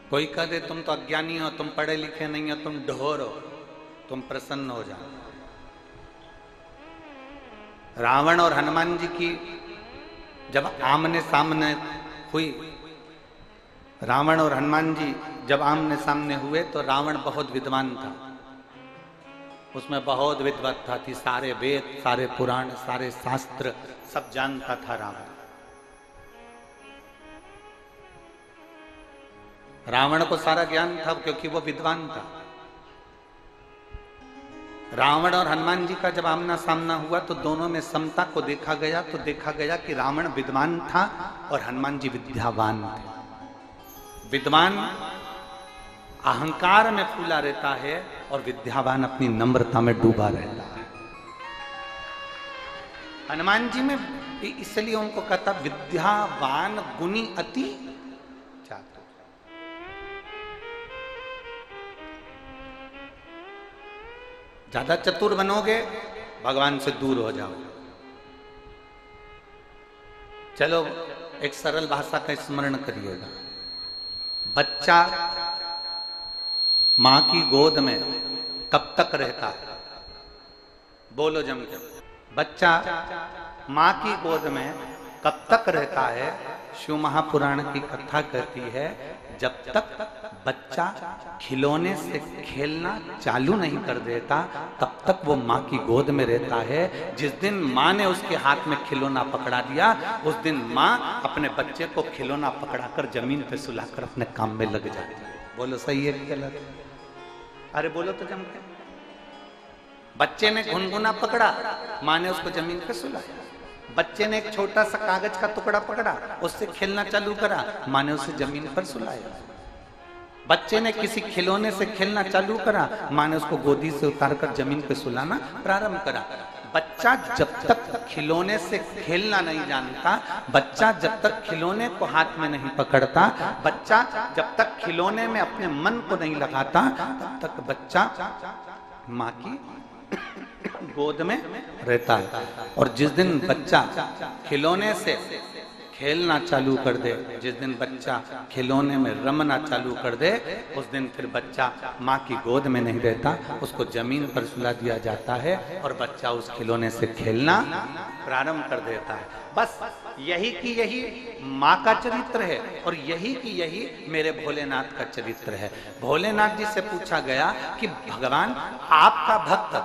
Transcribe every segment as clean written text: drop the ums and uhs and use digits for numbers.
कोई कह दे तुम तो अज्ञानी हो, तुम पढ़े लिखे नहीं हो, तुम ढोर हो, तुम प्रसन्न हो जाओ। रावण और हनुमान जी की जब आमने सामने हुई, रावण और हनुमान जी जब आमने सामने हुए तो रावण बहुत विद्वान था, उसमें बहुत विद्वत्ता थी, सारे वेद, सारे पुराण, सारे शास्त्र सब जानता था रावण। रावण को सारा ज्ञान था क्योंकि वो विद्वान था। रावण और हनुमान जी का जब आमना सामना हुआ तो दोनों में समता को देखा गया, तो देखा गया कि रावण विद्वान था और हनुमान जी विद्यावान थे। विद्वान अहंकार में फूला रहता है और विद्यावान अपनी नम्रता में डूबा रहता है। हनुमान जी में इसलिए उनको कहता विद्यावान गुणी अति चातुर। ज्यादा चतुर बनोगे भगवान से दूर हो जाओगे। चलो एक सरल भाषा का स्मरण करिएगा। बच्चा मां की गोद में कब तक रहता है? बोलो जम के। बच्चा मां की गोद में कब तक रहता है? शिव महापुराण की कथा कहती है जब तक बच्चा खिलौने से खेलना चालू नहीं कर देता तब तक वो मां की गोद में रहता है। जिस दिन मां ने उसके हाथ में खिलौना पकड़ा दिया उस दिन मां अपने बच्चे को खिलौना पकड़ाकर जमीन पे सुलाकर अपने काम में लग जाती है। बोलो सही है कि गलत? अरे बोलो तो जम के। बच्चे ने घुनघुना पकड़ा, मां ने उसको जमीन पे सुलाया। बच्चे ने एक छोटा सा कागज का टुकड़ा पकड़ा, उससे खेलना चालू करा, मां ने उसे जमीन पर सुलाया। बच्चे ने किसी खिलौने से खेलना चालू करा, मां ने उसको गोदी से उतारकर जमीन पे सुलाना प्रारंभ करा। बच्चा जब तक खिलौने से खेलना नहीं जानता, बच्चा जब तक खिलौने को हाथ में नहीं पकड़ता, बच्चा जब तक खिलौने में अपने मन को नहीं लगाता, तब तक बच्चा मां की गोद में रहता है। और जिस दिन बच्चा खिलौने से खेलना चालू कर दे, जिस दिन बच्चा खिलौने में रमना चालू कर दे, उस दिन फिर बच्चा माँ की गोद में नहीं रहता, उसको जमीन पर सुला दिया जाता है और बच्चा उस खिलौने से खेलना प्रारंभ कर देता है। बस यही की यही माँ का चरित्र है और यही की यही मेरे भोलेनाथ का चरित्र है। भोलेनाथ जी से पूछा गया कि भगवान आपका भक्त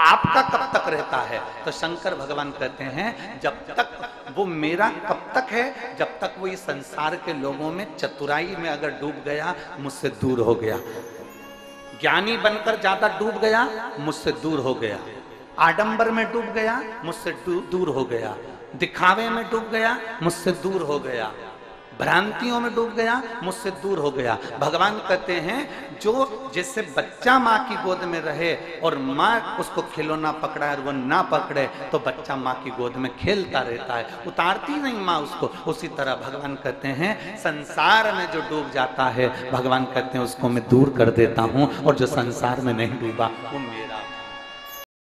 आपका कब तक रहता है? तो शंकर भगवान कहते हैं जब तक वो मेरा कब तक है? जब तक वो इस संसार के लोगों में चतुराई में अगर डूब गया, मुझसे दूर हो गया। ज्ञानी बनकर ज्यादा डूब गया, मुझसे दूर हो गया। आडंबर में डूब गया, मुझसे दूर हो गया। दिखावे में डूब गया, मुझसे दूर हो गया। भ्रांतियों में डूब गया, मुझसे दूर हो गया। भगवान कहते हैं जो जैसे बच्चा माँ की गोद में रहे और माँ उसको खिलौना पकड़ा और वो ना पकड़े तो बच्चा माँ की गोद में खेलता रहता है, उतारती नहीं माँ उसको। उसी तरह भगवान कहते हैं संसार में जो डूब जाता है, भगवान कहते हैं उसको मैं दूर कर देता हूँ और जो संसार में नहीं डूबा वो मेरा